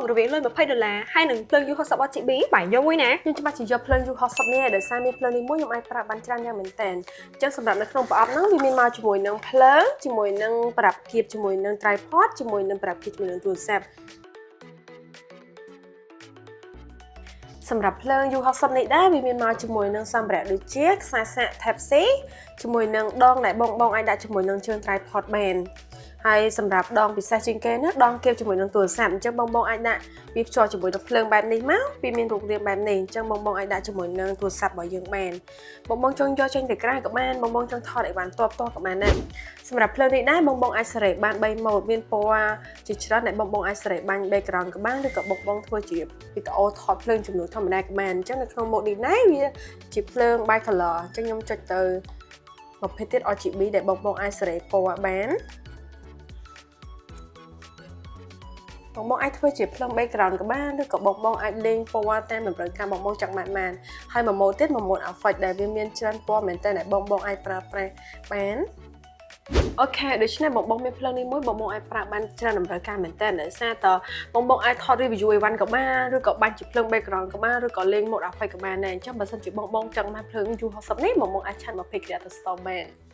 rồi việc lên $20 hai nâng plug U60 RGB 7យមួយណាខ្ញុំច្បាស់ជាយក plug U60 នេះដោយសារមាន plug នេះមួយខ្ញុំអាចប្រើបានច្រើនយ៉ាងមែនតើអញ្ចឹងសម្រាប់នៅក្នុងប្រអប់ហ្នឹងវាមានមកជាមួយនឹង plug ជាមួយនឹងប្រដាប់គៀបជាមួយនឹង tripod ជាមួយនឹងប្រដាប់គៀបជាមួយនឹងទូរស័ព្ទសម្រាប់ភ្លើង U60 នេះដែរវាមានមកជាមួយនឹងសម្ភារៈដូចជាខ្សែសាក Type C ជាមួយនឹងដងដែលបងអាចដាក់ជាមួយនឹងជើង tripod បានហើយសម្រាប់ដងពិសេសជាងគេនោះដងគៀបជាមួយនឹងទូរស័ព្ទអញ្ចឹងបងអាចដាក់វាភ្ជាប់ជាមួយនឹងភ្លើងបែបនេះមកវាមានរូបរាងបែបនេះអញ្ចឹងបងអាចដាក់ជាមួយនឹងទូរស័ព្ទរបស់យើងបានបងចង់យកចេញទៅក្រៅក៏បានបងចង់ថតឲ្យបានតបក៏បានដែរសម្រាប់ភ្លើងនេះដែរបងអាចសេរីបាន3 mode មានពណ៌ជាច្រើនដែលបងអាចសេរីបាន background ក៏បានឬក៏បងធ្វើជាវីដេអូថតភ្លើងចំនួនធម្មតាក៏បានអញ្ចឹងនៅក្នុង mode នេះដែរវាជាភ្លើង by color អញ្ចឹងខ្ញុំចុចទៅប្រភេទទៀត RGB ដែលបងអាចសេរីពណ៌បានបងអាចធ្វើជាភ្លើង background ក៏បានឬក៏បងអាចលេងពណ៌តាមតម្រូវការបងចង់បានហើយមួយ mode ទៀតមួយ mode effect ដែលវាមានច្រើនពណ៌មែនតើបងអាចប្រើប្រាស់បានអូខេដូច្នេះបងមានភ្លើងនេះមួយបងអាចប្រើបានច្រើនតម្រូវការមែនតើដោយសារតបងអាចថត review អីវ៉ាន់ក៏បានឬក៏បាញ់ជាភ្លើង background ក៏បានឬក៏លេង mode effect ក៏បានដែរអញ្ចឹងបើសិនជាបងចង់បានភ្លើង U60 នេះបងអាចឆាត់មក Pick Creator Store បាន